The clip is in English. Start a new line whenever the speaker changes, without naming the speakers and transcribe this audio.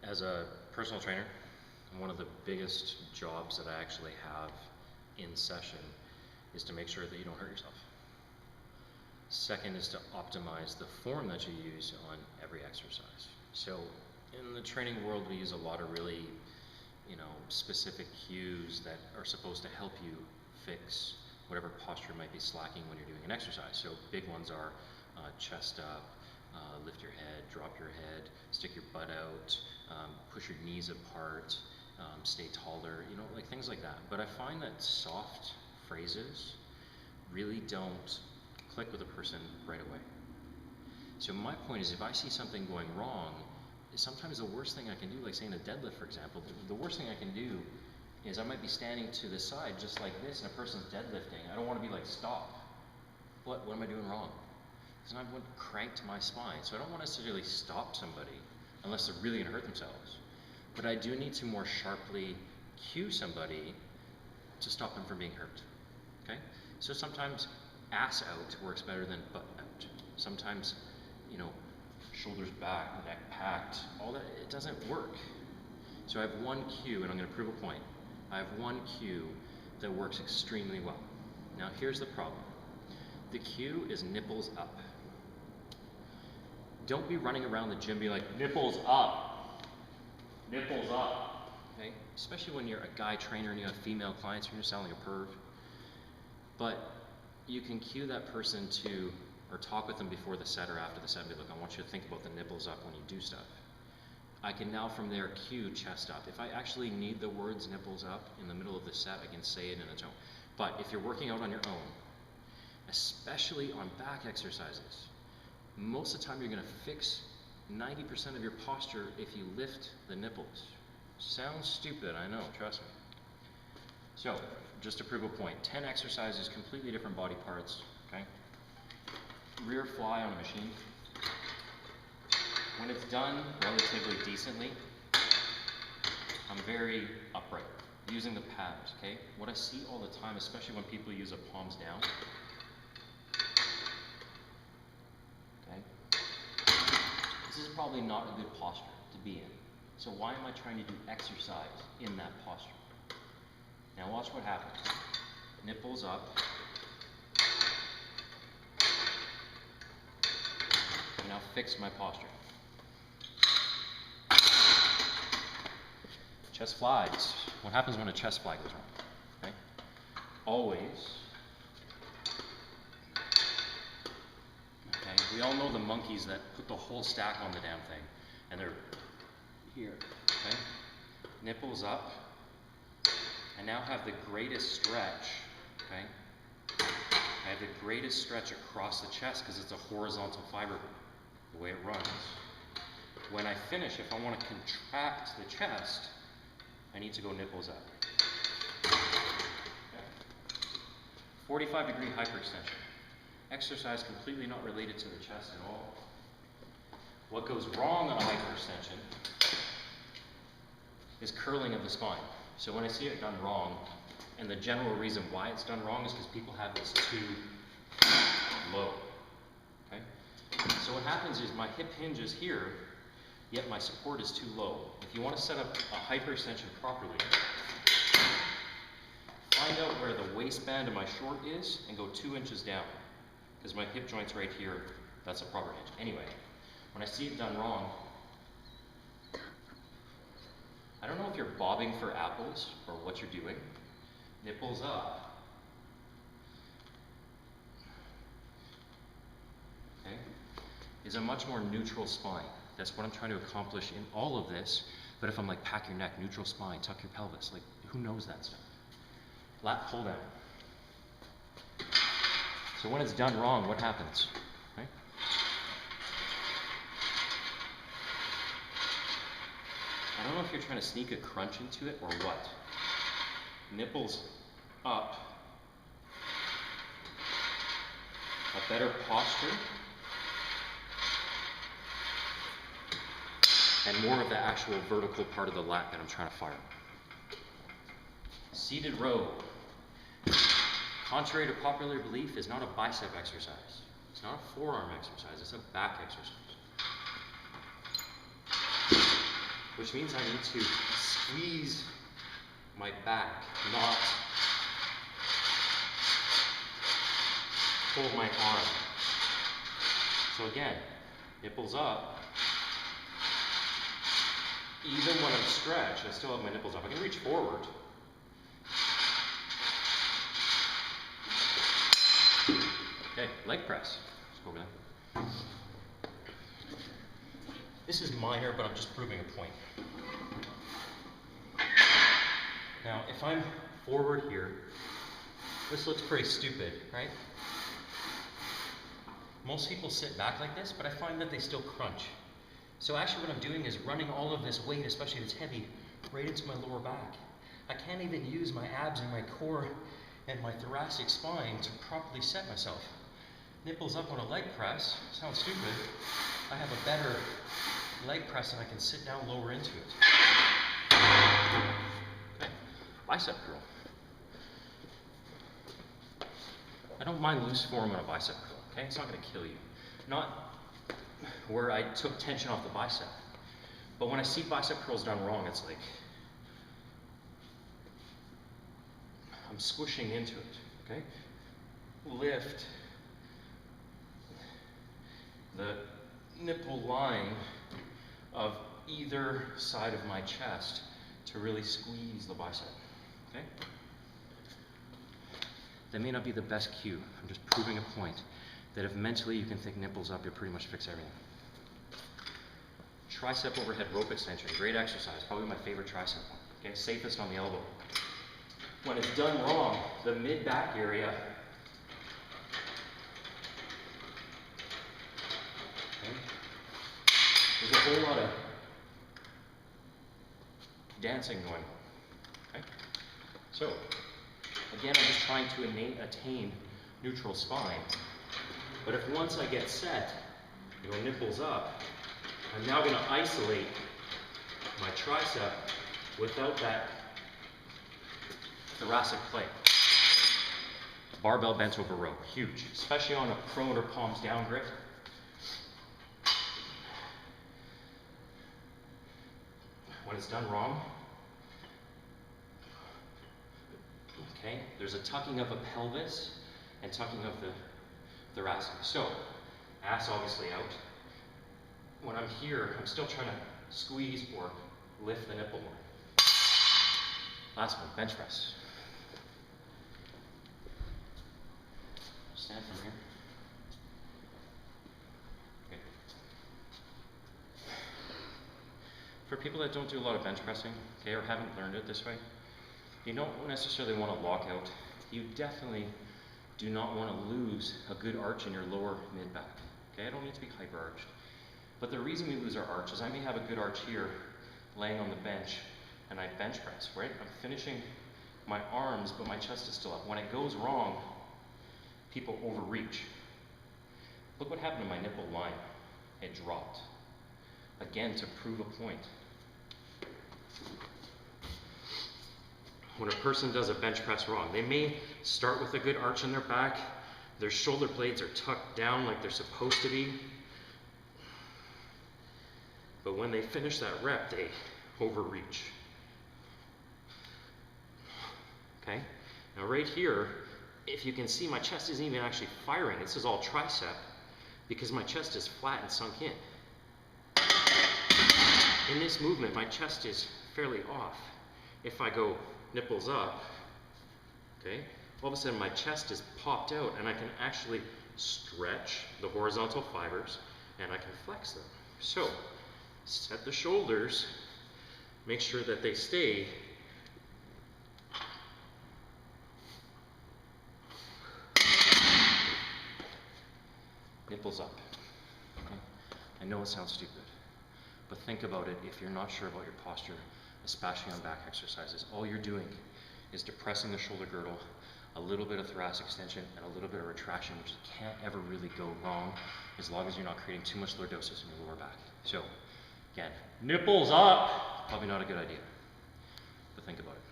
As a personal trainer, one of the biggest jobs that I actually have in session is to make sure that you don't hurt yourself. Second is to optimize the form that you use on every exercise. So in the training world, we use a lot of really, specific cues that are supposed to help you fix whatever posture might be slacking when you're doing an exercise. So big ones are chest up, lift your head, drop your head, stick your butt out, push your knees apart, stay taller, like things like that. But I find that soft phrases really don't click with a person right away. So my point is, if I see something going wrong, sometimes the worst thing I can do, like saying a deadlift for example, the worst thing I can do is I might be standing to the side just like this and a person's deadlifting. I don't want to be like, stop. What am I doing wrong? Because I would crank to my spine. So I don't want to necessarily stop somebody unless they're really going to hurt themselves. But I do need to more sharply cue somebody to stop them from being hurt. Okay? So sometimes ass out works better than butt out. Sometimes, shoulders back, neck packed, all that, it doesn't work. So I have one cue, and I'm going to prove a point. I have one cue that works extremely well. Now here's the problem. The cue is nipples up. Don't be running around the gym being like, nipples up, nipples up, okay? Especially when you're a guy trainer and you have female clients, you're gonna sound like a perv. But you can cue that person to, or talk with them before the set or after the set and be like, I want you to think about the nipples up when you do stuff. I can now from there cue chest up. If I actually need the words nipples up in the middle of the set, I can say it in a tone. But if you're working out on your own, especially on back exercises, most of the time you're going to fix 90% of your posture if you lift the nipples. Sounds stupid, I know, trust me. So, just to prove a point, 10 exercises, completely different body parts, okay? Rear fly on a machine. When it's done relatively decently, I'm very upright, using the pads, okay? What I see all the time, especially when people use a palms down, okay? This is probably not a good posture to be in. So why am I trying to do exercise in that posture? Now watch what happens. Nipples up. Now fix my posture. Chest flies. What happens when a chest fly goes wrong? Okay? Always. Okay, we all know the monkeys that put the whole stack on the damn thing, and they're here. Okay? Nipples up. I now have the greatest stretch. Okay? I have the greatest stretch across the chest because it's a horizontal fiber, the way it runs. When I finish, if I want to contract the chest, I need to go nipples up. Okay. 45-degree hyperextension. Exercise completely not related to the chest at all. What goes wrong on a hyperextension is curling of the spine. So when I see it done wrong, and the general reason why it's done wrong is because people have this too low. Okay? So what happens is my hip hinge is here, yet my support is too low. If you want to set up a hyperextension properly, find out where the waistband of my short is and go 2 inches down. Because my hip joint's right here, that's a proper hinge. Anyway, when I see it done wrong, I don't know if you're bobbing for apples or what you're doing. Nipples up. Okay? Is a much more neutral spine. That's what I'm trying to accomplish in all of this. But if I'm like, pack your neck, neutral spine, tuck your pelvis, like, who knows that stuff? Lat pull down. So when it's done wrong, what happens? Right? I don't know if you're trying to sneak a crunch into it or what. Nipples up. A better posture. And more of the actual vertical part of the lat that I'm trying to fire. Seated row. Contrary to popular belief, is not a bicep exercise. It's not a forearm exercise, it's a back exercise. which means I need to squeeze my back, not hold my arm. So again, nipples up. Even when I'm stretched, I still have my nipples up. I can reach forward. Okay, leg press. Let's go over there. This is minor, but I'm just proving a point. Now, if I'm forward here, this looks pretty stupid, right? Most people sit back like this, but I find that they still crunch. So actually what I'm doing is running all of this weight, especially if it's heavy, right into my lower back. I can't even use my abs and my core and my thoracic spine to properly set myself. Nipples up on a leg press, sounds stupid. I have a better leg press and I can sit down lower into it. Okay, bicep curl. I don't mind loose form on a bicep curl, okay? It's not gonna kill you. Not where I took tension off the bicep. But when I see bicep curls done wrong, it's like, I'm squishing into it, okay? Lift the nipple line of either side of my chest to really squeeze the bicep, okay? That may not be the best cue. I'm just proving a point that if mentally you can think nipples up, you'll pretty much fix everything. Tricep overhead rope extension, great exercise, probably my favorite tricep one, okay? Safest on the elbow. When it's done wrong, the mid-back area, okay, there's a whole lot of dancing going on, okay? So, again, I'm just trying to attain neutral spine. But if once I get set, you know, nipples up, I'm now going to isolate my tricep without that thoracic plate. Barbell bent over row, huge, especially on a prone or palms down grip. When it's done wrong, okay, there's a tucking of a pelvis and tucking of the thoracic. So, ass obviously out. When I'm here, I'm still trying to squeeze or lift the nipple more. Last one, bench press. Stand from here. Okay. For people that don't do a lot of bench pressing, okay, or haven't learned it this way, you don't necessarily want to lock out. You definitely do not want to lose a good arch in your lower mid-back. Okay, I don't need to be hyper-arched. But the reason we lose our arch is I may have a good arch here, laying on the bench, and I bench press, right? I'm finishing my arms, but my chest is still up. When it goes wrong, people overreach. Look what happened to my nipple line. It dropped. Again, to prove a point. When a person does a bench press wrong, they may start with a good arch in their back, their shoulder blades are tucked down like they're supposed to be, but when they finish that rep, they overreach. Okay? Now right here, if you can see, my chest isn't even actually firing. This is all tricep because my chest is flat and sunk in. In this movement, my chest is fairly off. If I go nipples up, okay, all of a sudden my chest is popped out and I can actually stretch the horizontal fibers and I can flex them. So, set the shoulders, make sure that they stay nipples up. Okay? I know it sounds stupid, but think about it if you're not sure about your posture, especially on back exercises. All you're doing is depressing the shoulder girdle, a little bit of thoracic extension, and a little bit of retraction, which can't ever really go wrong as long as you're not creating too much lordosis in your lower back. So, again, nipples up, probably not a good idea, but think about it.